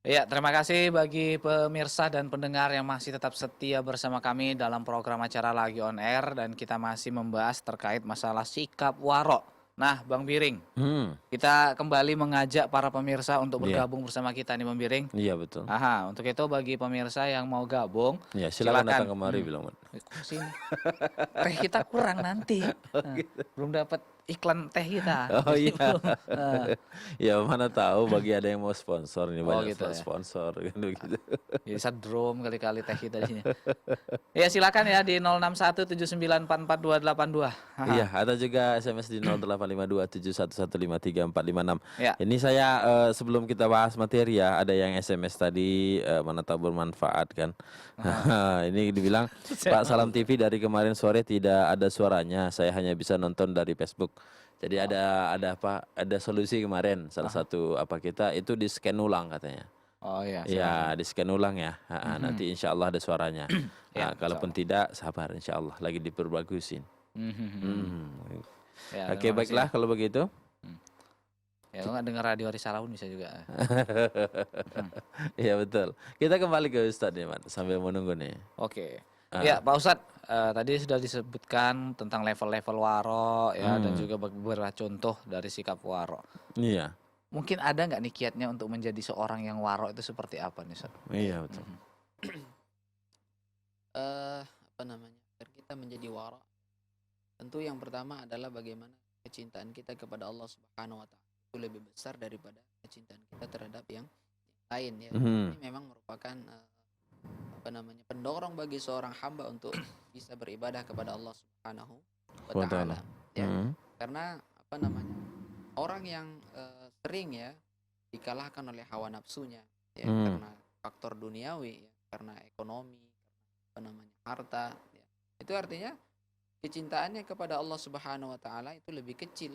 Iya, terima kasih bagi pemirsa dan pendengar yang masih tetap setia bersama kami dalam program acara Lagi On Air dan kita masih membahas terkait masalah sikap waro. Nah, Bang Biring, Hmm, kita kembali mengajak para pemirsa untuk iya, bergabung bersama kita nih, Bang Biring. iya betul. Aha, untuk itu bagi pemirsa yang mau gabung, Iya, silakan datang silakan. kemari bilang. Kok kesini? Teh kita kurang nanti. Oh Nah, gitu. belum dapat iklan teh kita, Oh jadi iya. belum. Ya mana tahu bagi ada yang mau sponsor nih Oh banyak gitu ya. sponsor kan begitu. Jadi setrum kali-kali teh kita di sini. Ya silakan ya di 0617944282. Iya, Haha. ada juga SMS di 085271153456. Ya. Ini saya sebelum kita bahas materi ya, ada yang SMS tadi mana tahu bermanfaat kan. Aha. Ini dibilang, Saya Pak Salam malu. TV dari kemarin sore tidak ada suaranya, saya hanya bisa nonton dari Facebook. Jadi Oh. ada apa? Ada solusi kemarin salah Aha. satu apa kita itu di scan ulang katanya. Oh iya, silakan. Ya, di scan ulang ya. Nanti insya Allah ada suaranya. Ya, Kalaupun insyaallah. tidak, sabar insya Allah lagi diperbagusin. Mhm. Hmm. Ya, Oke, terima kasih ya. baiklah kalau begitu. Mmm. Ya kalau nggak dengar Radio Risalahun bisa juga. Mhm. Iya betul. Kita kembali ke Ustadz nih, Mat, sambil menunggu nih. Oke. Ah, Ya, Pak Ustadz, tadi sudah disebutkan tentang level-level waro ya dan hmm, juga beberapa contoh dari sikap waro. iya, Mungkin ada nggak nih kiatnya untuk menjadi seorang yang waro itu seperti apa nih, Ustadz? iya betul. Mhm. Apa namanya, agar kita menjadi wara, tentu yang pertama adalah bagaimana kecintaan kita kepada Allah Subhanahu wa taala itu lebih besar daripada kecintaan kita terhadap yang lain ya. Mhm, Ini memang merupakan apa namanya, pendorong bagi seorang hamba untuk bisa beribadah kepada Allah Subhanahu wa betul. taala ya. Mhm, Karena apa namanya, orang yang sering ya dikalahkan oleh hawa nafsunya ya, mhm, karena faktor duniawi ya, karena ekonomi, apa namanya, harta ya. Itu artinya kecintaannya kepada Allah Subhanahu wa taala itu lebih kecil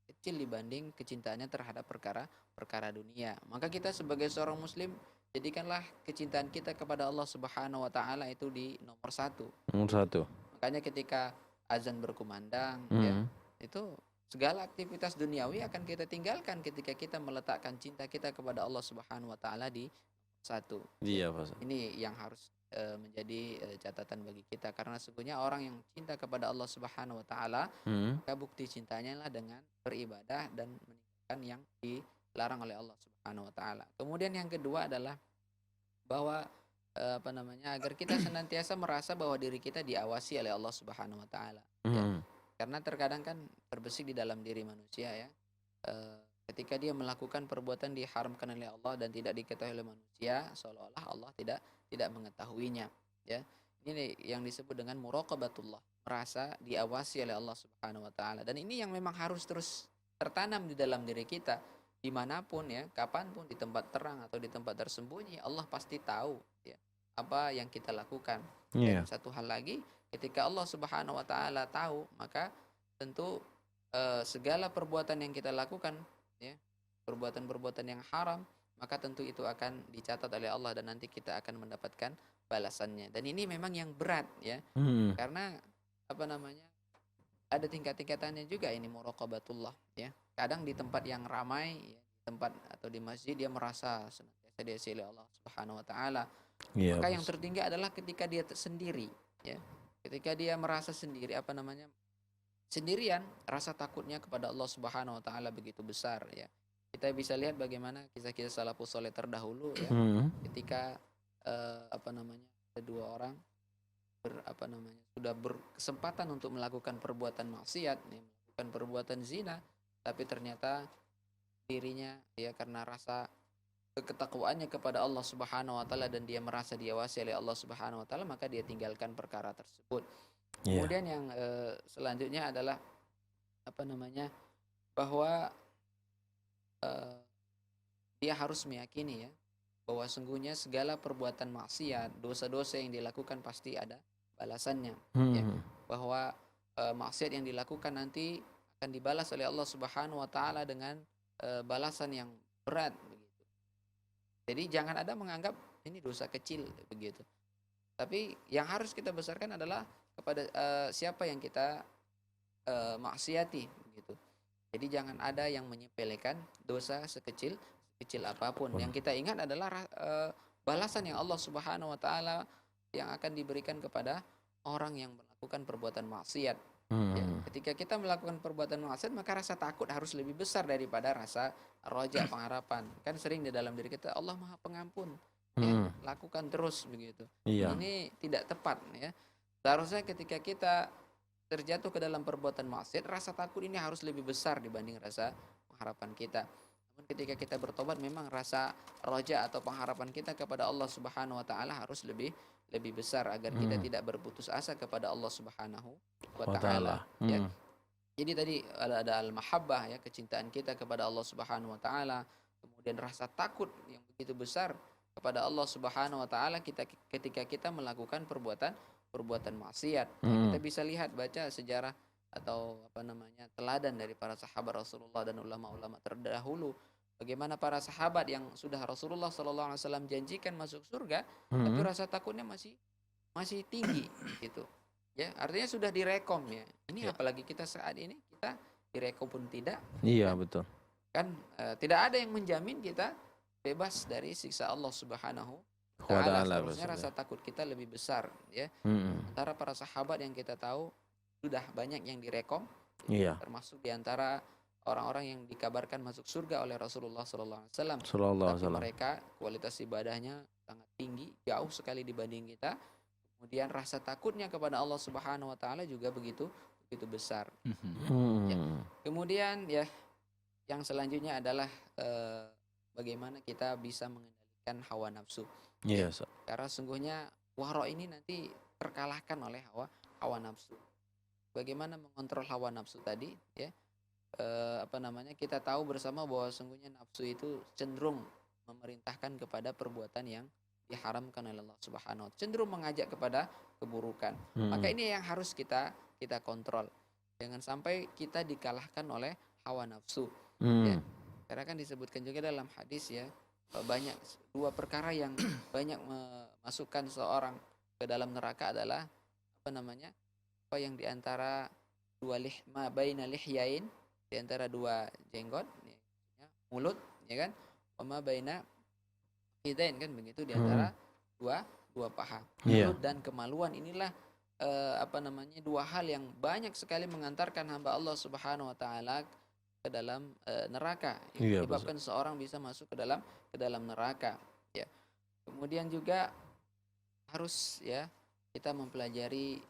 kecil dibanding kecintaannya terhadap perkara dunia. Maka kita sebagai seorang muslim, jadikanlah kecintaan kita kepada Allah Subhanahu wa taala itu di nomor satu nomor begitu. satu. Makanya ketika azan berkumandang ya, Mhm, itu segala aktivitas duniawi akan kita tinggalkan ketika kita meletakkan cinta kita kepada Allah Subhanahu wa taala di satu ya. iya Pak Ustadz. Ini yang harus menjadi catatan bagi kita, karena sesungguhnya orang yang cinta kepada Allah Subhanahu wa taala, Mhm, maka bukti cintanya lah dengan beribadah dan meninggalkan yang dilarang oleh Allah Subhanahu wa taala. Kemudian yang kedua adalah bahwa apa namanya, agar kita senantiasa merasa bahwa diri kita diawasi oleh Allah Subhanahu wa taala ya. mhm, Karena terkadang kan terbesit di dalam diri manusia ya, eh, ketika dia melakukan perbuatan diharamkan oleh Allah dan tidak diketahui oleh manusia, seolah-olah Allah tidak mengetahuinya ya. Ini nih yang disebut dengan muraqabatullah, merasa diawasi oleh Allah Subhanahu wa taala, dan ini yang memang harus terus tertanam di dalam diri kita. Dimanapun ya, kapanpun, di tempat terang atau di tempat tersembunyi, Allah pasti tahu ya apa yang kita lakukan. Dan iya, satu hal lagi, ketika Allah Subhanahu wa taala tahu, maka tentu segala perbuatan yang kita lakukan ya, perbuatan-perbuatan yang haram, maka tentu itu akan dicatat oleh Allah dan nanti kita akan mendapatkan balasannya. Dan ini memang yang berat ya, mhm, karena apa namanya, ada tingkat-tingkatannya juga ini muraqabatullah ya. Kadang di tempat yang ramai ya, di tempat atau di masjid dia merasa senantiasa diasihi oleh Allah Subhanahu wa taala. iya Maka Pak yang Ustadz. tertinggi adalah ketika dia sendiri ya. Ketika dia merasa sendiri, apa namanya, sendirian, rasa takutnya kepada Allah Subhanahu wa taala begitu besar ya. Kita bisa lihat bagaimana kisah-kisah salafus saleh terdahulu ya, Mhm, ketika apa namanya, ada dua orang apa namanya, sudah berkesempatan untuk melakukan perbuatan maksiat nih, melakukan perbuatan zina, tapi ternyata dirinya ya, karena rasa ketakwaannya kepada Allah Subhanahu wa taala dan dia merasa diawasi oleh Allah Subhanahu wa taala, maka dia tinggalkan perkara tersebut. iya, Kemudian yang selanjutnya adalah apa namanya, bahwa eh, dia harus meyakini ya, bahwa sungguhnya segala perbuatan maksiat, dosa-dosa yang dilakukan pasti ada balasannya ya. mhm, Bahwa maksiat yang dilakukan nanti akan dibalas oleh Allah Subhanahu wa taala dengan balasan yang berat begitu. Jadi jangan ada menganggap ini dosa kecil begitu. Tapi yang harus kita besarkan adalah kepada siapa yang kita maksiati begitu. Jadi jangan ada yang menyepelekan dosa sekecil sekecil apapun. Yang kita ingat adalah balasan yang Allah Subhanahu wa taala yang akan diberikan kepada orang yang melakukan perbuatan maksiat. Ya, ketika kita melakukan perbuatan maksiat, maka rasa takut harus lebih besar daripada rasa roja, pengharapan. Kan sering di dalam diri kita, Allah Maha Pengampun. Ya, lakukan terus begitu. Iya. Ini tidak tepat ya. Seharusnya ketika kita terjatuh ke dalam perbuatan maksiat, rasa takut ini harus lebih besar dibanding rasa pengharapan kita. Namun ketika kita bertobat, memang rasa roja atau pengharapan kita kepada Allah Subhanahu wa taala harus lebih besar agar kita tidak berputus asa kepada Allah Subhanahu wa taala. Ya. Jadi tadi ada al-mahabbah ya, kecintaan kita kepada Allah Subhanahu wa taala, kemudian rasa takut yang begitu besar kepada Allah Subhanahu wa taala ketika kita melakukan perbuatan maksiat. Kita bisa lihat, baca sejarah atau teladan dari para sahabat Rasulullah dan ulama-ulama terdahulu, bagaimana para sahabat yang sudah Rasulullah SAW janjikan masuk surga, tapi rasa takutnya masih tinggi gitu. Ya, artinya sudah direkom ya. Ini apalagi kita saat ini, kita direkom pun tidak. Iya, betul. Kan tidak ada yang menjamin kita bebas dari siksa Allah Subhanahu wa taala. Seharusnya rasa takut kita lebih besar ya. Antara para sahabat yang kita tahu sudah banyak yang direkom, termasuk diantara orang-orang yang dikabarkan masuk surga oleh Rasulullah SAW. Tapi mereka kualitas ibadahnya sangat tinggi, jauh sekali dibanding kita. Kemudian rasa takutnya kepada Allah Subhanahu wa taala juga begitu besar. Ya. Kemudian ya, yang selanjutnya adalah bagaimana kita bisa mengendalikan hawa nafsu. Yes. Karena sungguhnya waro ini nanti terkalahkan oleh hawa nafsu. Bagaimana mengontrol hawa nafsu tadi ya? Kita tahu bersama bahwa sungguhnya nafsu itu cenderung memerintahkan kepada perbuatan yang diharamkan oleh Allah Subhanahu wa taala, cenderung mengajak kepada keburukan. Maka ini yang harus kita kontrol. Jangan sampai kita dikalahkan oleh hawa nafsu. Ya. Karena kan disebutkan juga dalam hadis ya, banyak dua perkara yang banyak memasukkan seorang ke dalam neraka adalah apa yang diantara dua baina lihyain, diantara dua jenggot ya, mulut ya kan, wama baina hidain kan begitu, diantara dua paha. Mulut dan kemaluan inilah dua hal yang banyak sekali mengantarkan hamba Allah Subhanahu wa taala ke dalam neraka, yang menyebabkan seorang bisa masuk ke dalam neraka ya. Kemudian juga harus ya kita mempelajari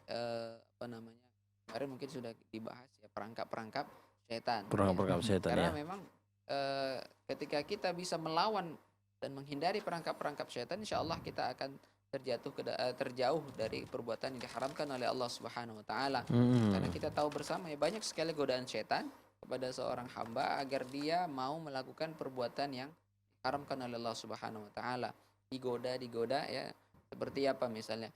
kemarin mungkin sudah dibahas ya, perangkap setan. Karena memang ketika kita bisa melawan dan menghindari perangkap setan, insya Allah kita akan terjauh dari perbuatan yang diharamkan oleh Allah Subhanahu wa taala. Karena kita tahu bersama ya, banyak sekali godaan setan kepada seorang hamba agar dia mau melakukan perbuatan yang diharamkan oleh Allah Subhanahu wa taala. Digoda ya. Seperti apa misalnya?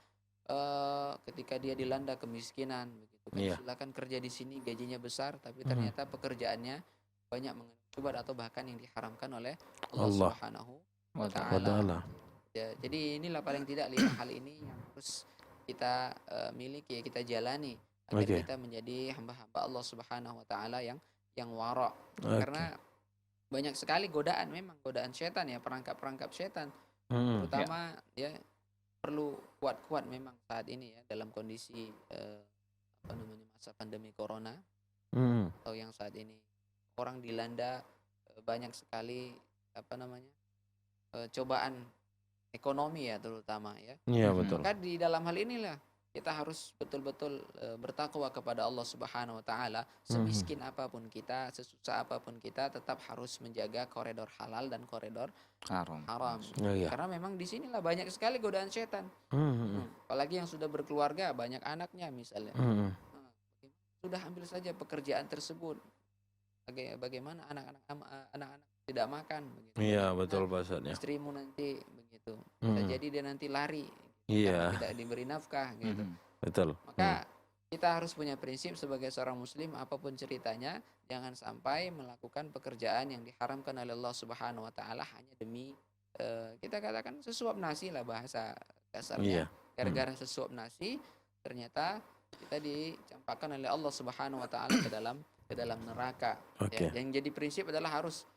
Ketika dia dilanda kemiskinan begitu kan, silakan kerja di sini, gajinya besar, tapi ternyata pekerjaannya banyak mengubah atau bahkan yang diharamkan oleh Allah Subhanahu wa taala. Ya, jadi inilah paling tidak 5 hal ini yang harus kita miliki ya, kita jalani agar kita menjadi hamba-hamba Allah Subhanahu wa taala yang wara. Karena banyak sekali godaan, memang godaan setan ya, perangkap setan. Terutama ya perlu kuat memang saat ini ya, dalam kondisi masa pandemi corona atau yang saat ini orang dilanda banyak sekali cobaan ekonomi ya, terutama ya. Iya, betul. Maka di dalam hal inilah kita harus betul-betul bertakwa kepada Allah Subhanahu wa taala. Semiskin apapun kita, sesusah apapun kita, tetap harus menjaga koridor halal dan koridor haram. Karena memang di sinilah banyak sekali godaan setan. Apalagi yang sudah berkeluarga, banyak anaknya misalnya. Sudah ambil saja pekerjaan tersebut. Bagaimana anak-anak tidak makan begitu. Iya, betul bahasanya. Istrimu nanti begitu. Bisa jadi dia nanti lari. Karena tidak diberi nafkah gitu. Betul. Maka kita harus punya prinsip sebagai seorang muslim, apapun ceritanya, jangan sampai melakukan pekerjaan yang diharamkan oleh Allah Subhanahu wa taala hanya demi kita katakan sesuap nasi lah bahasa kasarnya. Gara-gara sesuap nasi ternyata kita dicampakkan oleh Allah Subhanahu wa taala ke dalam neraka. Ya, yang jadi prinsip adalah harus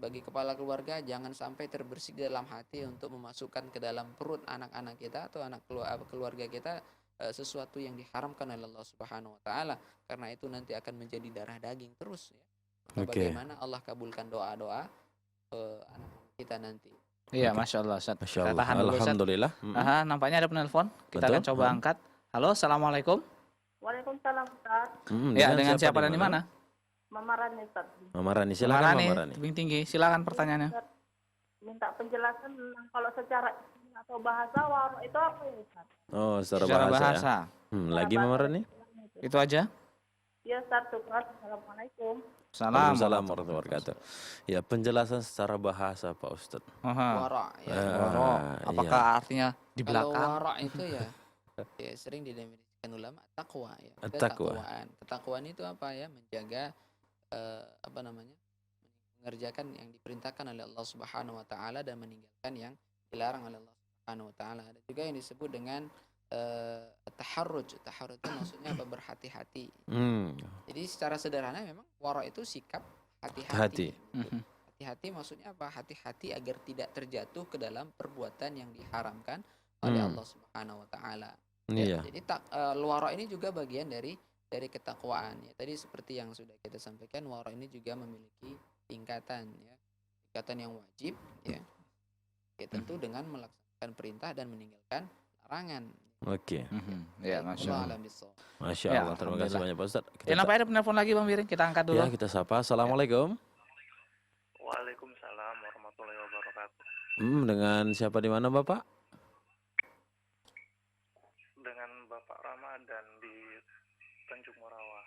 bagi kepala keluarga jangan sampai terbersih di dalam hati untuk memasukkan ke dalam perut anak-anak kita atau keluarga kita sesuatu yang diharamkan oleh Allah Subhanahu wa taala, karena itu nanti akan menjadi darah daging terus ya. Maka Oke. bagaimana Allah kabulkan doa-doa anak kita nanti. Iya, Oke. Masya Allah, Ustaz. Masya Kita Allah. tahan dulu, Ustaz. Alhamdulillah. Aha, nampaknya ada penelpon. Kita Betul. akan coba angkat. Halo, Assalamualaikum. Waalaikumsalam Ustaz. Ya, dengan siapa dan di mana? Mama Rani Ustaz. Mama Rani, silakan Marani, Mama Rani. tebing tinggi. Silakan pertanyaannya. Ustaz, minta penjelasan tentang kalau secara istilah atau bahasa waro itu apa ya Ustaz? Oh, secara Secara bahasa, ya. bahasa. Lagi Mama Rani? Itu aja. Ya Ustaz, syukran. Assalamualaikum. Salam. Waalaikumsalam warahmatullahi wabarakatuh. Ya, penjelasan secara bahasa Pak Ustadz. Aha. Wara ya. Waro. Apakah iya. artinya di Kalau belakang? wara itu ya, ya sering didefinisikan ulama takwa ya. At-taqwa. Ketakwaan itu apa ya? Menjaga apa namanya? Mengerjakan yang diperintahkan oleh Allah Subhanahu wa taala dan meninggalkan yang dilarang oleh Allah Subhanahu wa taala. Ada juga yang disebut dengan taharruj. Taharruj itu maksudnya apa? Berhati-hati. Jadi secara sederhana memang wara itu sikap Hati. hati-hati. Mhm. Hati-hati maksudnya apa? Hati-hati agar tidak terjatuh ke dalam perbuatan yang diharamkan oleh Allah Subhanahu wa taala. Iya. Jadi wara ini juga bagian dari ketakwaan ya. Tadi seperti yang sudah kita sampaikan, wara ini juga memiliki tingkatan ya. Tingkatan yang wajib ya. Ya tentu dengan melaksanakan perintah dan meninggalkan larangan. Oke. Ya, Masya Allah Allah. alam bissawab. Masya Ya, Allah. Terima kasih alhamdulillah. banyak Pak Ustadz. Ya, nampaknya ada penelpon lagi Bang Biring. Kita angkat dulu. Ya, kita sapa. Assalamualaikum. Waalaikumsalam warahmatullahi wabarakatuh. Dengan siapa di mana Bapak? Dengan Bapak Ramadan di Tanjung Morawa.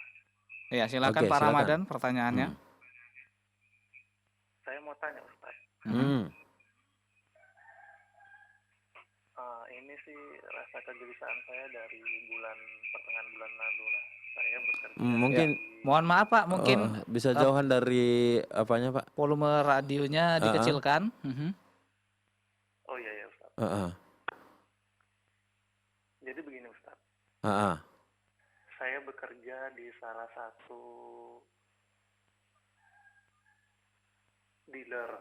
Ya, silakan Oke, Pak silakan. Ramadan pertanyaannya. Saya mau tanya Ustaz, ini sih rasa kegelisahan saya dari pertengahan bulan lalu lah. Saya bekerja Mungkin Mohon maaf Pak, mungkin bisa jauhan dari apanya Pak? volume radionya dikecilkan. Oh iya ya Ustaz. Heeh. Jadi begini Ustaz, Heeh. saya bekerja di salah satu dealer.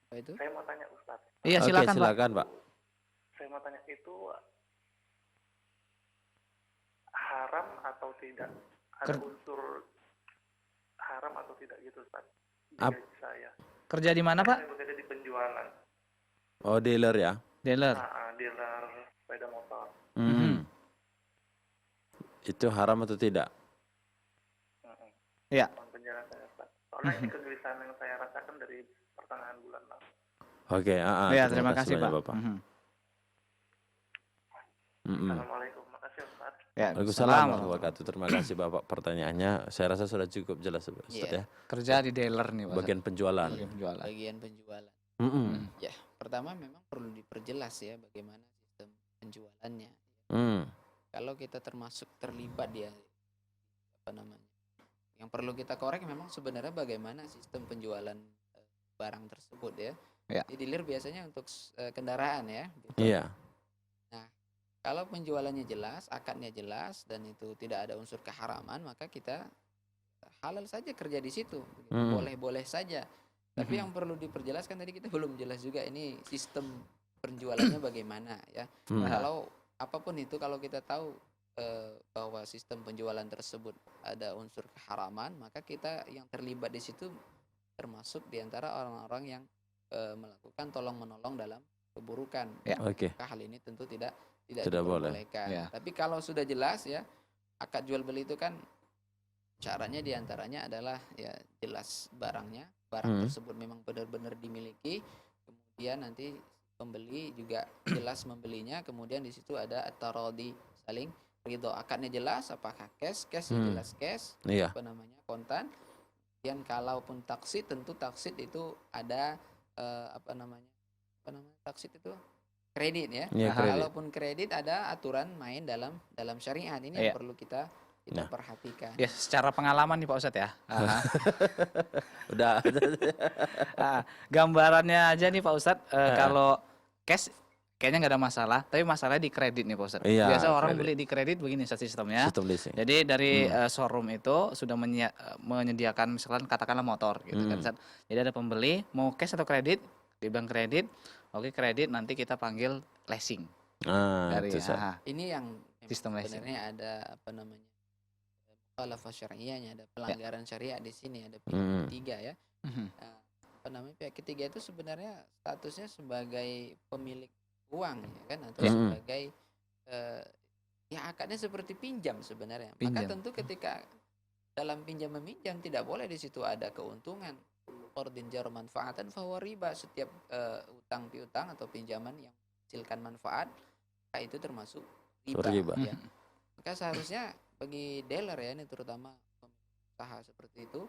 Apa itu? Saya mau tanya Ustaz, Iya, Oke, silakan Pak. silakan Pak. saya mau tanya itu haram atau tidak? Ada unsur haram atau tidak gitu Ustaz? Di Ap- gaji saya. Kerja di mana Pak? Saya bekerja di penjualan. Oh, dealer ya. Dealer. Dealer sepeda motor. Itu haram atau tidak? Iya. Mohon penjelasan Ustaz. Soalnya ini kegelisahan yang saya rasakan dari pertengahan bulan lalu. Oke, Ya, terima kasih Pak. banyak, Bapak. Assalamualaikum. Makasih Ustaz. Ya, Waalaikumsalam salam. warahmatullahi wabarakatuh. Terima kasih Bapak pertanyaannya. Saya rasa sudah cukup jelas Ustaz Iya. ya. Kerja di dealer nih Pak. Bagian penjualan. Bagian penjualan. Bagian penjualan. Ya, pertama memang perlu diperjelas ya bagaimana sistem penjualannya. Kalau kita termasuk terlibat ya, apa namanya? Yang perlu kita korek memang sebenarnya bagaimana sistem penjualan barang tersebut ya. Ya. Di dealer biasanya untuk kendaraan ya. gitu. Iya. Kalau penjualannya jelas, akadnya jelas dan itu tidak ada unsur keharaman, maka kita halal saja kerja di situ. Boleh-boleh saja. Tapi yang perlu diperjelaskan tadi kita belum jelas juga ini sistem penjualannya bagaimana ya. Kalau apapun itu kalau kita tahu bahwa sistem penjualan tersebut ada unsur keharaman, maka kita yang terlibat di situ termasuk diantara orang-orang yang melakukan tolong-menolong dalam keburukan. Ya. Oke. Maka hal ini tentu tidak boleh. diperbolehkan. Ya. Tapi kalau sudah jelas ya, akad jual beli itu kan caranya diantaranya adalah ya jelas barangnya, barang tersebut memang benar-benar dimiliki, kemudian nanti pembeli juga jelas membelinya, kemudian di situ ada at-taradi, saling ridho, akadnya jelas, apakah cash jelas cash, Iya. apa namanya kontan. Kemudian kalaupun taksid, tentu taksid itu ada apa namanya taksid itu kredit ya. Iya, kredit. Kalaupun kredit ada aturan main dalam syariat ini Iya. yang perlu kita perhatikan. Ya, secara pengalaman nih Pak Ustadz ya. Udah. Gambarannya aja nih Pak Ustadz, kalau cash kayaknya nggak ada masalah, tapi masalahnya di kredit nih Pak Ustadz. Iya, Biasa orang kredit. beli di kredit begini Ustadz sistemnya. Sistem leasing. Jadi dari showroom itu sudah menyediakan misalkan katakanlah motor gitu kan Ustadz. Jadi ada pembeli mau cash atau kredit di bank kredit, oke kredit nanti kita panggil leasing dari Itu, Ustaz. Ini yang memang Sistem leasing. sebenarnya ada apa namanya mukhalafah syariahnya, ada pelanggaran syariat di sini, ada pihak Hmm. ketiga ya. Mhm. Nah, apa namanya pihak ketiga itu sebenarnya statusnya sebagai pemilik uang ya kan, atau sebagai ya akadnya seperti pinjam sebenarnya. Maka Pinjam. tentu ketika dalam pinjam meminjam tidak boleh di situ ada keuntungan. Qardin jar manfaatan fahuwa riba. Setiap utang piutang atau pinjaman yang menghasilkan manfaat, maka itu termasuk riba. Riba. Ya. Maka seharusnya bagi dealer ya, ini terutama usaha seperti itu,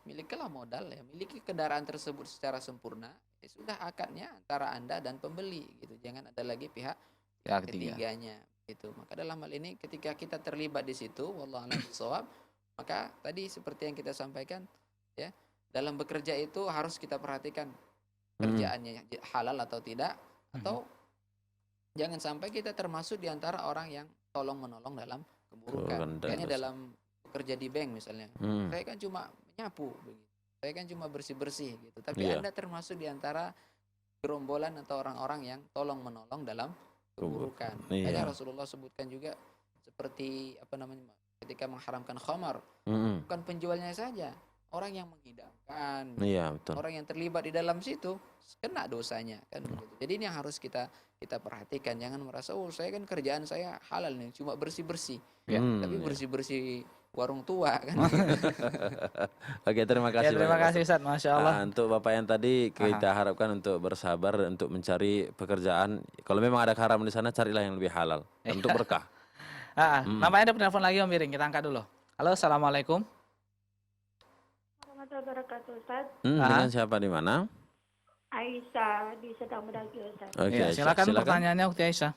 milikilah modal ya, miliki kendaraan tersebut secara sempurna, ya sudah akadnya antara Anda dan pembeli gitu. Jangan ada lagi pihak Ya ketiga. ketiganya gitu. Maka dalam hal ini ketika kita terlibat di situ, wallahu a'lam bishawab, maka tadi seperti yang kita sampaikan ya, dalam bekerja itu harus kita perhatikan kerjaannya halal atau tidak, atau jangan sampai kita termasuk di antara orang yang tolong menolong dalam keburukan. Keburukan dan Kayaknya dosa. dalam bekerja di bank misalnya, saya kan cuma menyapu begitu. Saya kan cuma bersih-bersih gitu. Tapi Iya. Anda termasuk di antara gerombolan atau orang-orang yang tolong menolong dalam keburukan. Iya. Makanya Rasulullah sebutkan juga seperti apa namanya ketika mengharamkan khamar, bukan penjualnya saja, orang yang menghidangkan, Iya, betul. orang yang terlibat di dalam situ kena dosanya kan begitu. Jadi ini yang harus kita perhatikan. Jangan merasa saya kan kerjaan saya halal nih, cuma bersih-bersih. Tapi Iya. bersih-bersih warung tua kan. Oke, terima Ya kasih terima banyak, kasih Ustadz, Masya Allah. Untuk Bapak yang tadi kita harapkan untuk bersabar untuk mencari pekerjaan. Kalau memang ada haram di sana, carilah yang lebih halal untuk berkah. Namanya ada penelpon lagi Om Miring, kita angkat dulu. Halo, Assalamualaikum. Warahmatullahi wabarakatuh, Ustaz. Dengan siapa di mana? Aisyah di Sedang Bedagi, Ustaz. Oke, Ya, Aisyah, silakan pertanyaannya Ukti Aisyah.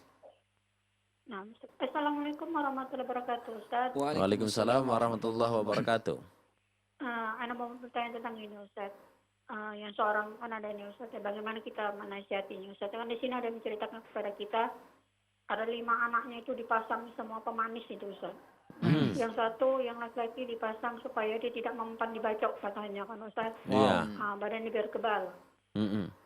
Nah, Assalamualaikum warahmatullahi wabarakatuh, Ustaz. Waalaikumsalam warahmatullahi wabarakatuh. Ana mau bertanya tentang ini, Ustaz. Yang seorang kan ada ini, Ustaz. Bagaimana kita menasihatinya, Ustaz? Kan di sini ada yang menceritakan kepada kita, ada 5 anaknya itu dipasang semua pemanis itu, Ustaz. Yang satu, yang laki-laki dipasang supaya dia tidak mempan dibacok katanya kan, Ustaz. Iya. Badannya biar kebal.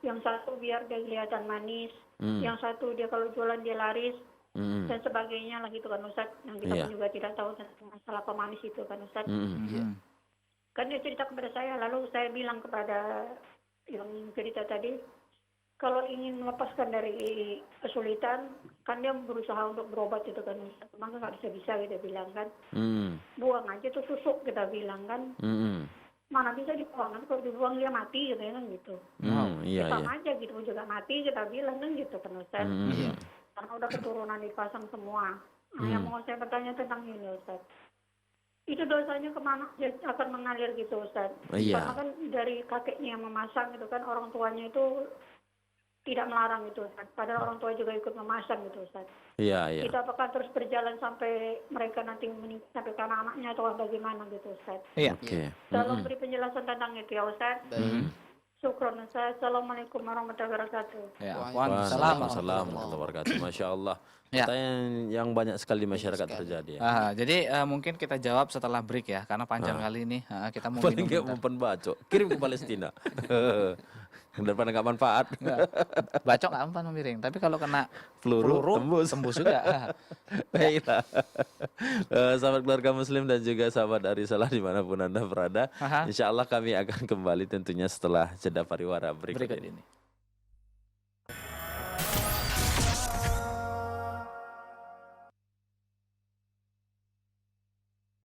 Yang satu biar dia kelihatan manis. Yang satu dia kalau jualan dia laris. Dan sebagainya lah gitu kan, Ustaz. Yang kita pun juga tidak tahu tentang masalah pemanis itu kan, Ustaz. Kan dia cerita kepada saya, lalu saya bilang kepada yang cerita tadi, kalau ingin melepaskan dari kesulitan, kan dia berusaha untuk berobat itu kan, Ustaz. Maka nggak bisa kita bilang kan. Buang aja tuh susuk kita bilang kan. Mana bisa dibuang, kan kalau dibuang dia mati gitu kan gitu. Iya, Sama aja gitu juga mati kita bilang kan gitu kan, Ustaz. Karena udah keturunan dipasang semua. Yang mau saya bertanya tentang ini, Ustaz. Itu dosanya kemana dia akan mengalir gitu, Ustaz? Iya. Karena kan dari kakeknya yang memasang gitu kan, orang tuanya itu tidak melarang gitu, Ustaz. Padahal orang tua juga ikut memasang gitu, Ustaz. Iya. Itu apakah terus berjalan sampai mereka nanti meninggal sampai ke anak-anaknya atau bagaimana gitu, Ustaz? Iya. Oke. Tolong beri penjelasan tentang itu ya, Ustaz. Syukron, Ustaz. Assalamualaikum warahmatullahi wabarakatuh. Ya, Waalaikumsalam Waalaikumsalam. warahmatullahi wabarakatuh. Masya Allah. Ya. Pertanyaan yang banyak sekali di masyarakat terjadi ya. Jadi mungkin kita jawab setelah break ya, karena panjang kali ini. Kita mau Paling minum nggak bentar. mempan bacok, kirim ke Palestina. Daripada nggak manfaat. Bacok nggak mempan Om Miring, tapi kalau kena Peluru tembus juga. Baiklah. Sahabat keluarga muslim dan juga sahabat Arisalah dimanapun Anda berada. Insya Allah kami akan kembali tentunya setelah jeda pariwara berikut Berikut ini. ini.